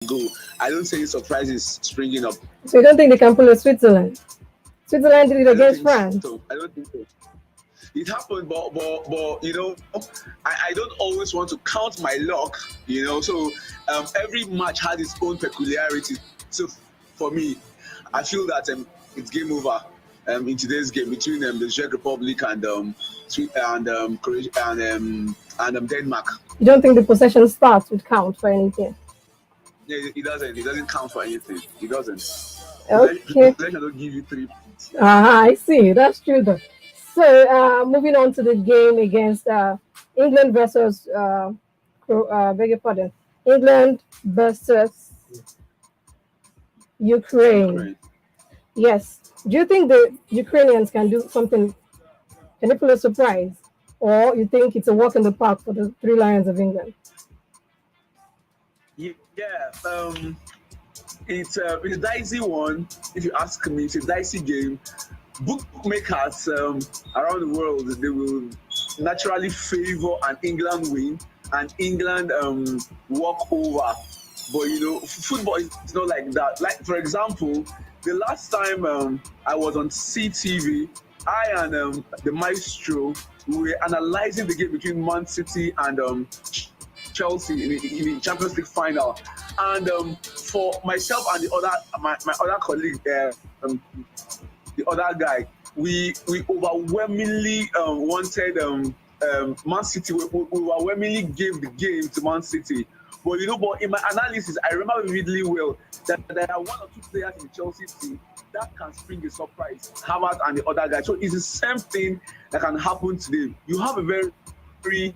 go. I don't see any surprises springing up. So you don't think they can pull a Switzerland? Switzerland did it I don't against think France. so. I don't think so. It happened, but I don't always want to count my luck. So every match had its own peculiarity. So for me, I feel that it's game over in today's game between the Czech Republic and Croatia and Denmark. You don't think the possession starts would count for anything? Yeah, it doesn't. It doesn't count for anything. It doesn't. Okay. Possession don't give you 3 points. I see. That's true, though. So, moving on to the game against England versus, beg your pardon, England versus Ukraine. Ukraine. Yes. Do you think the Ukrainians can do something? Can they pull a surprise? Or you think it's a walk in the park for the Three Lions of England? Yeah, it's a dicey one. If you ask me, it's a dicey game. Bookmakers around the world, they will naturally favor an England win and England walk over. But football is not like that. Like, for example, the last time I was on Seetv, I and the maestro, we were analyzing the game between Man City and Chelsea in the Champions League final. And for myself and the other my other colleague, the other guy, we overwhelmingly wanted Man City. We overwhelmingly gave the game to Man City. But but in my analysis, I remember vividly well that there are 1 or 2 players in the Chelsea team that can spring a surprise. Havertz and the other guy. So it's the same thing that can happen today. You have a very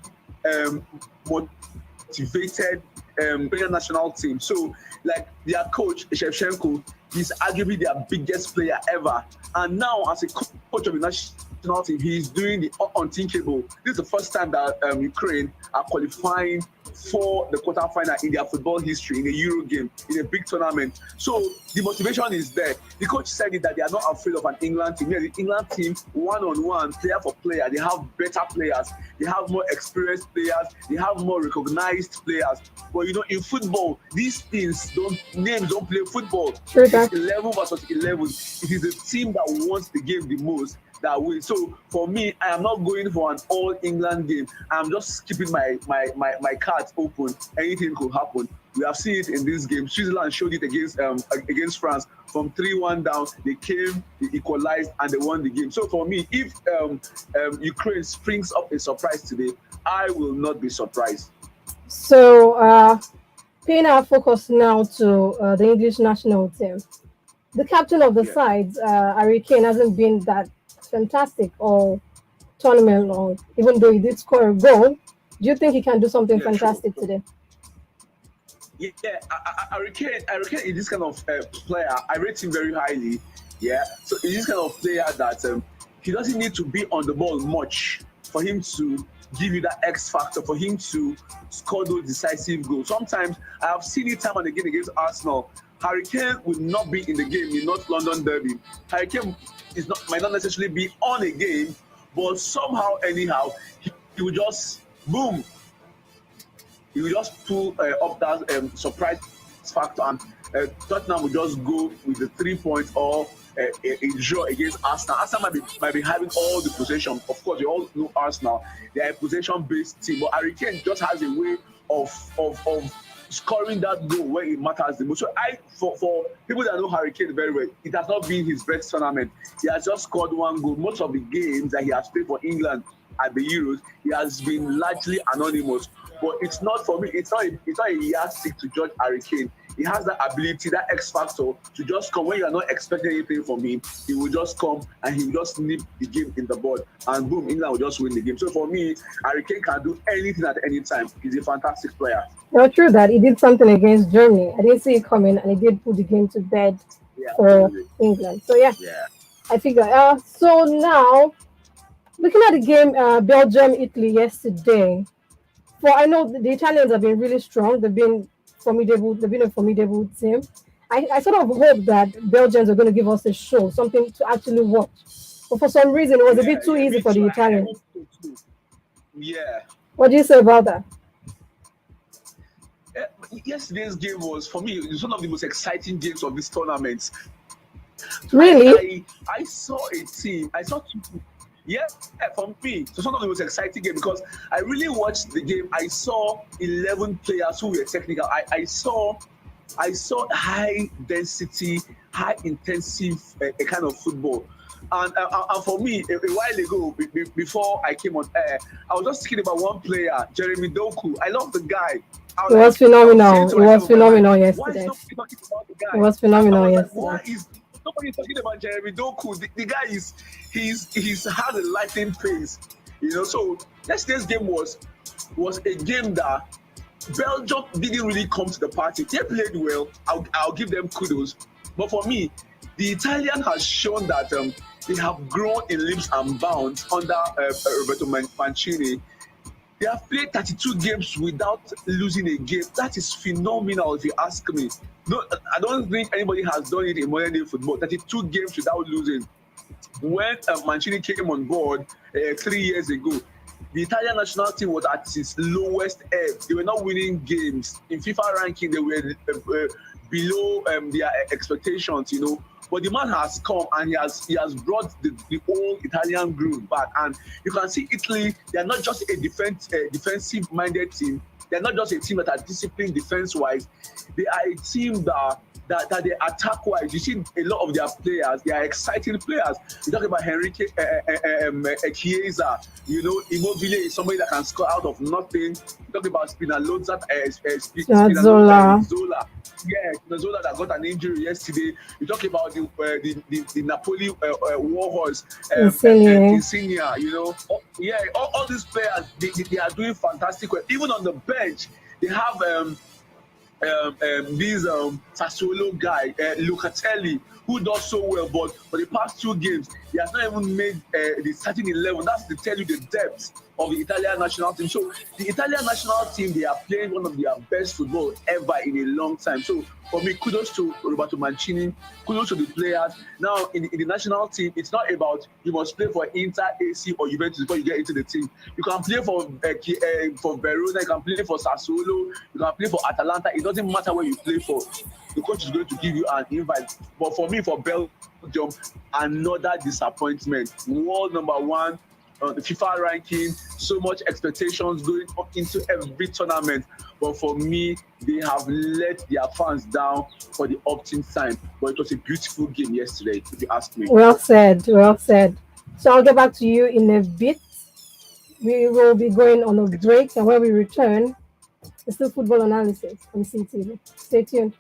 motivated Ukrainian national team. So, like their coach Shevchenko, he's arguably their biggest player ever. And now, as a coach of the national team, he's doing the unthinkable. This is the first time that Ukraine are qualifying for the quarterfinal in their football history in a Euro game, in a big tournament. So the motivation is there. The coach said it that they are not afraid of an England team. Yeah, the England team, one-on-one, player for player, they have better players, they have more experienced players, they have more recognized players. But in football, these names don't play football. Sure, it's 11 versus 11. It is the team that wants the game the most that wins. So for me, I am not going for an all England game. I'm just keeping my cards open. Anything could happen. We have seen it in this game. Switzerland showed it against France. From 3-1 down, they came, they equalized, and they won the game. So for me, if Ukraine springs up a surprise today, I will not be surprised. So, paying our focus now to the English national team. The captain of the sides, Harry Kane, hasn't been that fantastic all tournament long, even though he did score a goal. Do you think he can do something fantastic today? Yeah, Harry Kane is this kind of player. I rate him very highly. Yeah, so he's this kind of player that he doesn't need to be on the ball much for him to give you that X factor, for him to score those decisive goals. Sometimes I have seen it time and again against Arsenal. Harry Kane will not be in the game in North London Derby. Harry Kane might not necessarily be on a game, but somehow, anyhow, he will just boom. He will just pull up that surprise factor, and Tottenham will just go with the 3 points or a draw against Arsenal. Arsenal might be having all the possession. Of course, you all know Arsenal; they are a possession-based team. But Harry Kane just has a way of scoring that goal where it matters the most. So for people that know Harry Kane very well, it has not been his best tournament. He has just scored 1 goal. Most of the games that he has played for England at the Euros, he has been largely anonymous. But it's not for me. It's not a yardstick to judge Harry Kane. He has that ability, that X factor to just come when you are not expecting anything from him. He will just come and he will just nip the game in the bud, and boom, England will just win the game. So for me, Harry Kane can do anything at any time. He's a fantastic player. No, true that he did something against Germany. I didn't see it coming, and he did put the game to bed for England. So yeah, I figure. So now, looking at the game, Belgium-Italy yesterday. I know the Italians have been really strong. They've been formidable. They've been a formidable team. I sort of hope that Belgians are going to give us a show, something to actually watch. But for some reason, it was a bit too easy for the Italians. Yeah. What do you say about that? yesterday's game was for me. It was one of the most exciting games of this tournament. I Really? I I saw a team. I saw two. Yeah, for me, it was one of the most exciting game because I really watched the game. I saw 11 players who were technical. I saw high density, high intensive a kind of football. And for me, a while ago, before I came on air, I was just thinking about one player, Jeremy Doku. I love the guy. It was I was saying phenomenal. to It myself was in my mind, phenomenal why is yesterday. nobody talking about the It guy? was I phenomenal was like, yesterday. why is nobody talking about Jeremy Doku? The guy he's had a lightning pace, So yesterday's game was a game that Belgium didn't really come to the party. They played well. I'll give them kudos. But for me, the Italian has shown that they have grown in leaps and bounds under Roberto Mancini. They have played 32 games without losing a game. That is phenomenal, if you ask me. No, I don't think anybody has done it in modern day football. 32 games without losing. When Mancini came on board 3 years ago, the Italian national team was at its lowest ebb. They were not winning games. In FIFA ranking, they were below their expectations. But the man has come and he has brought the whole Italian groove back. And you can see Italy, they are not just a defensive minded team. They're not just a team that are disciplined defense wise. They are a team that they attack wise. You see a lot of their players, they are exciting players. You talk about Henrique Chiesa, Immobile is somebody that can score out of nothing. You talk about Spinazzola, Zola. Zola. Yeah, Spinazzola that got an injury yesterday. You talk about the Napoli warhorse, Insigne. Insigne. Yeah, all these players they are doing fantastic work. Even on the bench, they have this Sassuolo guy, Lucatelli, who does so well, but for the past two games, he has not even made the starting 11. That's to tell you the depth of the Italian national team. So the Italian national team, they are playing one of their best football ever in a long time. So for me, kudos to Roberto Mancini, kudos to the players. Now in the national team, it's not about you must play for Inter, AC, or Juventus before you get into the team. You can play for Verona, you can play for Sassuolo, you can play for Atalanta. It doesn't matter where you play for. The coach is going to give you an invite. But for me, for Belgium, another disappointment. World number one on the FIFA ranking, so much expectations going up into every tournament. But for me, they have let their fans down for the opting time. But it was a beautiful game yesterday, if you ask me. Well said. Well said. So I'll get back to you in a bit. We will be going on a break, and when we return, it's still football analysis on Seetv. Stay tuned.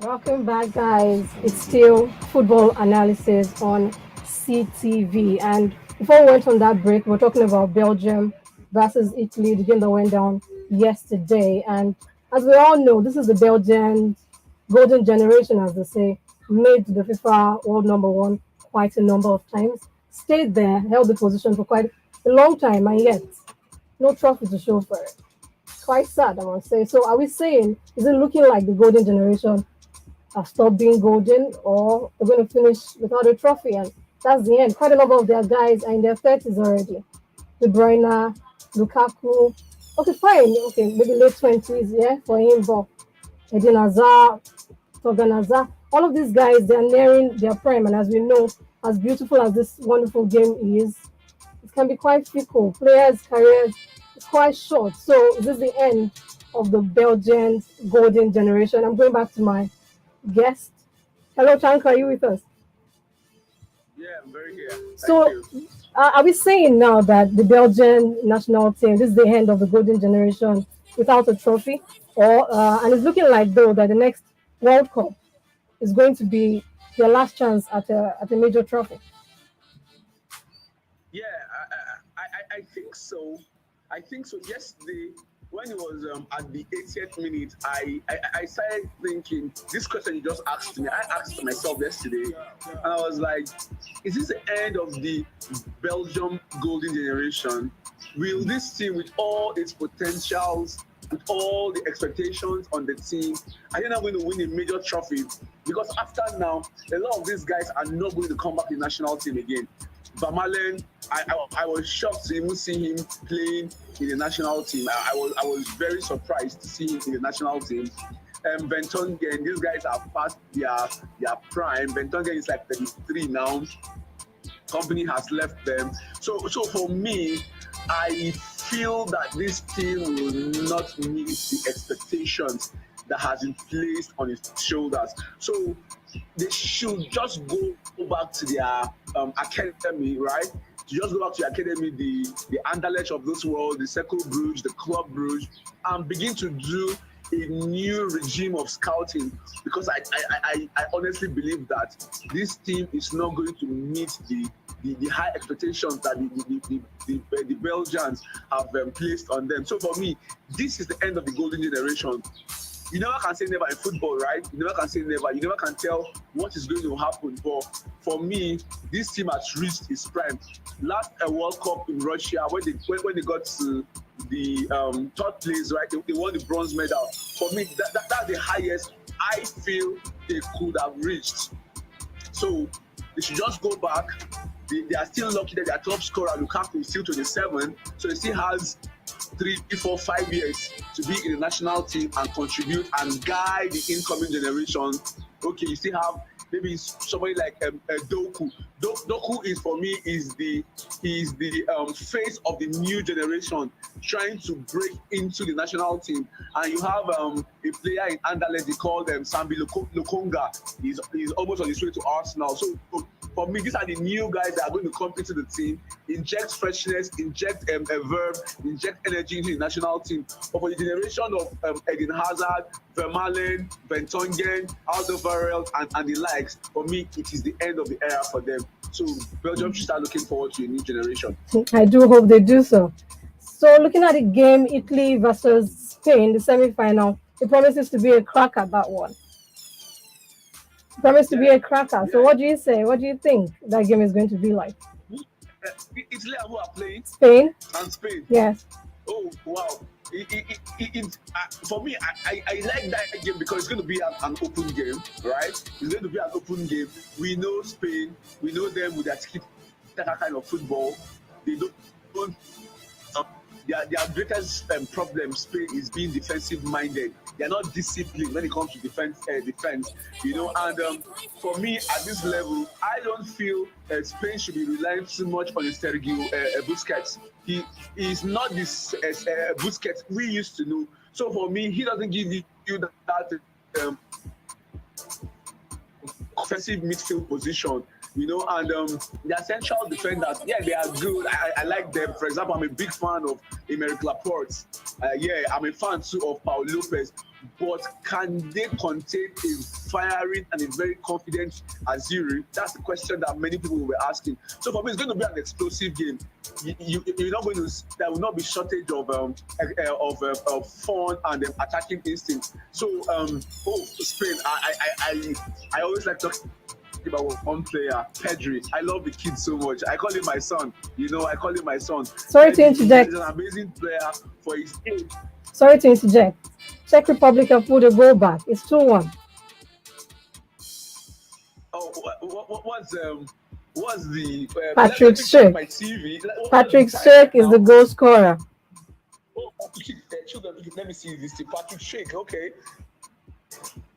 Welcome back, guys. It's still football analysis on CTV. And before we went on that break, we're talking about Belgium versus Italy, the game that went down yesterday. And as we all know, this is the Belgian golden generation, as they say, made the FIFA world number one quite a number of times, stayed there, held the position for quite a long time, and yet no trophy to show for it. Quite sad, I must say. So, are we saying, is it looking like the golden generation have stopped being golden, or they're going to finish without a trophy? And that's the end. Quite a number of their guys are in their 30s already. De Bruyne, Lukaku. Okay, fine. Okay, maybe late 20s, yeah, for him. But Eden Hazard, Torgan Hazard, all of these guys, they are nearing their prime. And as we know, as beautiful as this wonderful game is, it can be quite fickle. Players' careers is quite short. So is this the end of the Belgian golden generation? I'm going back to my guest. Hello, Chanka, are you with us? Yeah, I'm very here. Thank So, you. are we saying now that the Belgian national team, this is the end of the golden generation without a trophy? Or and it's looking like though that the next World Cup is going to be their last chance at a major trophy. Yeah, I think so. I think so. Yesterday, when it was at the 80th minute, I started thinking this question you just asked me. I asked myself yesterday, and I was like, is this the end of the Belgium golden generation? Will this team, with all its potentials, with all the expectations on the team, are they not going to win a major trophy? Because after now, a lot of these guys are not going to come back to the national team again. Vermaelen, I was shocked to even see him playing in the national team. I was very surprised to see him in the national team. Ventongen, these guys are past their prime. Ventongen is like 33 now. Company has left them. So for me, I feel that this team will not meet the expectations that has been placed on its shoulders. So they should just go back to their academy, right? To just go back to the academy, the Anderlecht of this world, the Circle Bruges, the Club Bruges, and begin to do a new regime of scouting, because I honestly believe that this team is not going to meet the high expectations that the Belgians have placed on them. So for me, this is the end of the golden generation. You never can say never in football, right? You never can say never. You never can tell what is going to happen. But for me, this team has reached its prime. Last World Cup in Russia, when they got to the third place, right? They won the bronze medal. For me, that's the highest I feel they could have reached. So they should just go back. They are still lucky that their top scorer Lukaku is still 27, so he still has 3, 4, 5 years to be in the national team and contribute and guide the incoming generation. Okay, you still have maybe somebody like Doku. Doku is, for me, is the face of the new generation trying to break into the national team. And you have a player in Anderlecht called Sambi Lokonga. He's almost on his way to Arsenal. So for me, these are the new guys that are going to come into the team, inject freshness, inject a verb, inject energy into the national team. But for the generation of Eden Hazard, Vermaelen, Ventongen, Alderweireld, and the likes, for me, it is the end of the era for them. So Belgium should start looking forward to a new generation. I do hope they do so. So looking at the game, Italy versus Spain, the semi-final, it promises to be a cracker. That one promises to be Yeah, a cracker. So yeah. what do you say? What do you think that game is going to be like? Italy who are playing, Spain? and Spain. Yes. Oh wow! For me, I like that game because it's going to be an open game, right? It's going to be an open game. We know Spain. We know them with that kind of football. They don't their greatest problem, Spain, is being defensive minded. They're not disciplined when it comes to defense, And for me, at this level, I don't feel Spain should be relying too much on Sergio Busquets. He is not this Busquets we used to know. So for me, he doesn't give you that offensive midfield position, and their central defenders, yeah, they are good. I like them. For example, I'm a big fan of Emerick Laporte. Yeah, I'm a fan too of Paul Lopez. But can they contain a firing and a very confident Azuri? That's the question that many people will be asking. So for me, it's going to be an explosive game. You're not going to. There will not be shortage of fun and attacking instinct. So, Spain. I always like talking about one player, Pedri. I love the kid so much. I call him my son. I call him my son. Sorry to interject. He's an amazing player for his age. Sorry to interject. Czech Republic have put a goal back. It's 2-1. Oh, what's the Patrick let me check Schick. my TV. Patrick Schick is the goal scorer. Children, let me see this. Patrick Shake. Okay,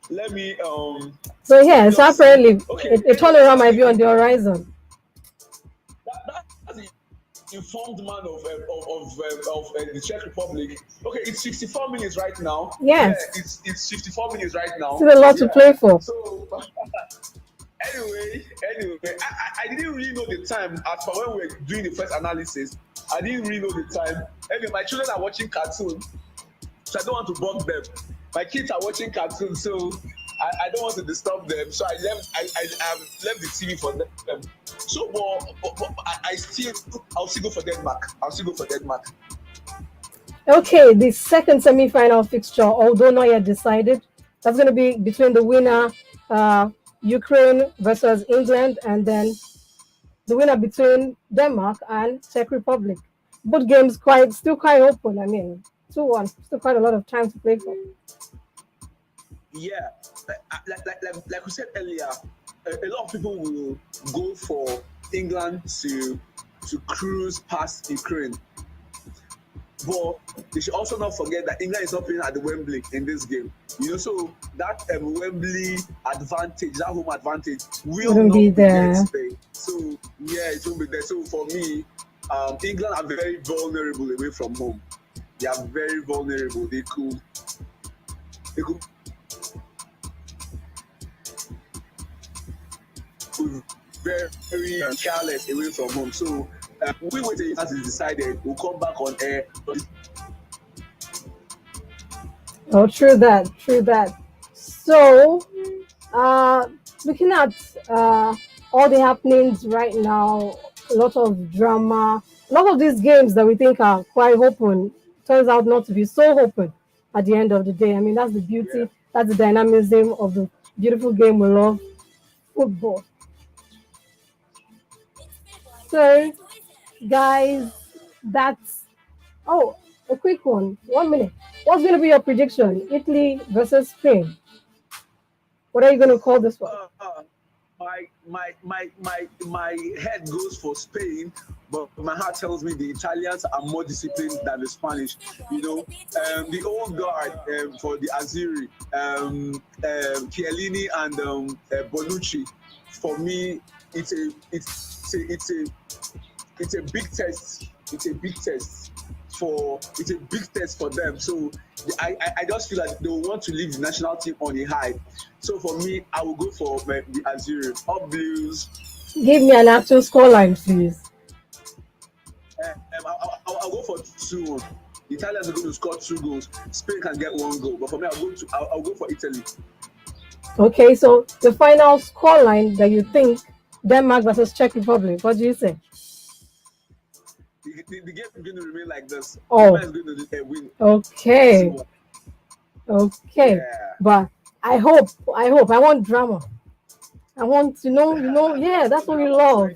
let me So let me yeah, so just see. apparently Okay, a anyway, turnaround might be on the horizon. that's the informed man of the Czech Republic. Okay, it's 64 minutes right now. Yeah, Yes, it's 54 minutes right now. still a lot to Yeah. play for. So anyway, I didn't really know the time as for when we were doing the first analysis. I didn't really know the time. Anyway, my children are watching cartoon, so I don't want to bug them. My kids are watching cartoons, so I don't want to disturb them. So I left the TV for them. So, but I'll still go for Denmark. I'll still go for Denmark. Okay, the second semi-final fixture, although not yet decided, that's going to be between the winner, uh, Ukraine versus England, and then the winner between Denmark and Czech Republic. Both games quite open. I mean, 2-1, still quite a lot of time to play for. Yeah, like we said earlier, a lot of people will go for England to cruise past Ukraine. But they should also not forget that England is not playing at the Wembley in this game. So that Wembley advantage, that home advantage, will Wouldn't not be be there there. today. So yeah, it won't be there. So for me, England are very vulnerable away from home. They are very vulnerable. They could be very careless away from home. So we wait till it is decided. We'll come back on air. Oh, true that, true that. So, looking at all the happenings right now, a lot of drama, a lot of these games that we think are quite open turns out not to be so open at the end of the day. I mean, that's the Yeah. beauty, that's the dynamism of the beautiful game we love, football. So, guys, that's oh, a quick one. 1 minute. What's going to be your prediction? Italy versus Spain. What are you going to call this one? My head goes for Spain, but my heart tells me the Italians are more disciplined than the Spanish. The old guard for the Azzurri, Chiellini and Bonucci. For me, it's a big test. It's a big test for them. So I just feel like they will want to leave the national team on a high. So for me, I will go for the Azure. Up Blues. Give me an actual scoreline, please. I'll go for 2-1. The Italians are going to score 2 goals. Spain can get 1 goal, but for me, I'll go for Italy. Okay, so the final scoreline that you think Denmark versus Czech Republic. What do you say? The game is going to remain like this. Oh, is going to win. Okay. Okay. Yeah. But I hope, I want drama. I want to know, yeah, that's what we love.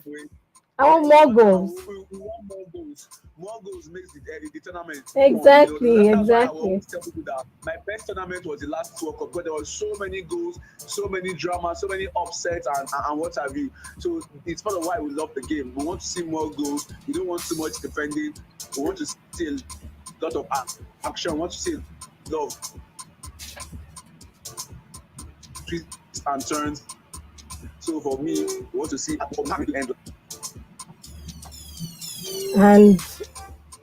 I want more goals. We want more goals. More goals makes the tournament. Exactly, That's why I exactly. always tell people that my best tournament was the last World Cup because there was so many goals, so many drama, so many upsets, and what have you. So it's part of why we love the game. We want to see more goals. We don't want too much defending. We want to see a lot of action. We want to see a lot of twists and turns. So for me, we want to see at the end. And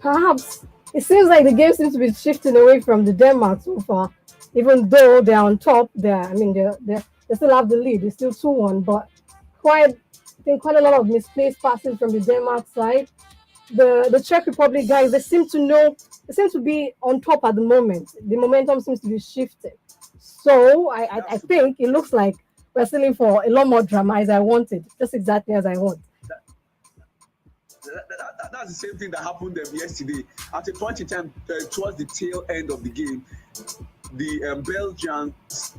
perhaps it seems like the game seems to be shifting away from the Denmark so far. Even though they're on top, they still have the lead. It's still 2-1, but I think quite a lot of misplaced passes from the Denmark side. The Czech Republic guys, they seem to be on top at the moment. The momentum seems to be shifting. So I think it looks like we're still in for a lot more drama as I wanted, just exactly as I want. That's the same thing that happened yesterday. At a point in time, towards the tail end of the game, the Belgians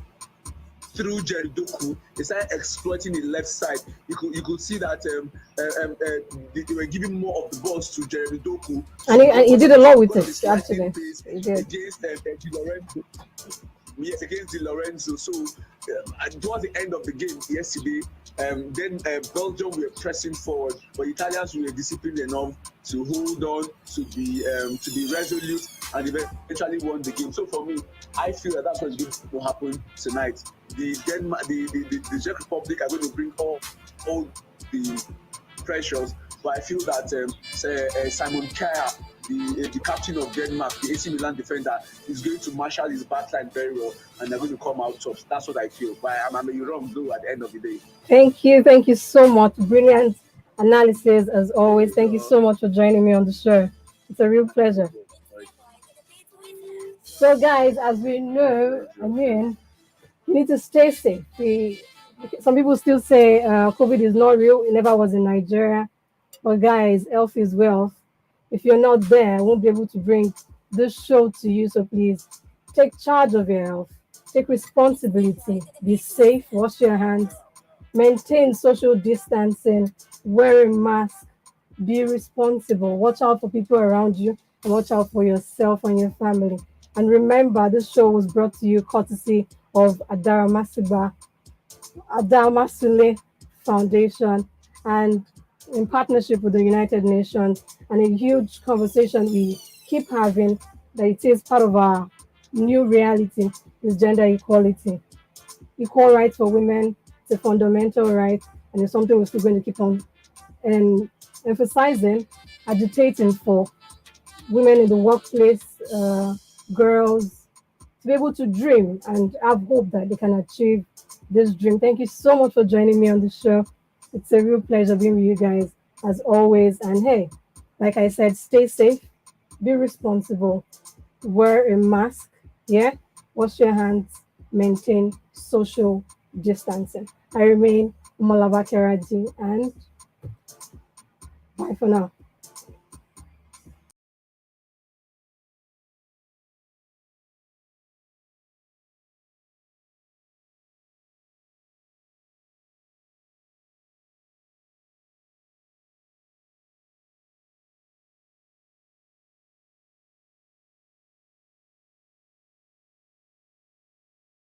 through Jerry Doku, they started exploiting the left side. You could see that they were giving more of the balls to Jerry Doku, and he did a lot with it actually. Against Di Lorenzo. yes, against the Lorenzo. So towards the end of the game yesterday, then Belgium were pressing forward, but Italians were disciplined enough to hold on, to be resolute, and eventually won the game. So for me, I feel that that's what's going to happen tonight. The Denmark, the Czech Republic are going to bring all the pressures, but I feel that Simon Kjær, the captain of Denmark, the AC Milan defender, is going to marshal his backline very well, and they're going to come out top. That's what I feel. But I may be wrong though at the end of the day. Thank you. Thank you so much. Brilliant analysis as always. Thank you Uh, so much for joining me on the show. It's a real pleasure. like, So, guys, as we my know, I pleasure. mean, we need to stay safe. Some people still say COVID is not real. It never was in Nigeria. But, guys, health is wealth. If you're not there, I won't be able to bring this show to you. So, please take charge of your health, take responsibility, be safe, wash your hands, maintain social distancing, wear a mask, be responsible, watch out for people around you, and watch out for yourself and your family. And remember, this show was brought to you courtesy of Adamasule Foundation and in partnership with the United Nations, and a huge conversation we keep having that it is part of our new reality is gender equality. Equal rights for women, it's a fundamental right, and it's something we're still going to keep on and emphasizing, agitating for women in the workplace, girls, to be able to dream and have hope that they can achieve this dream. Thank you so much for joining me on the show. It's a real pleasure being with you guys as always. And hey, like I said, stay safe, be responsible, wear a mask, yeah, wash your hands, maintain social distancing. I remain Malava Keraji, and bye for now.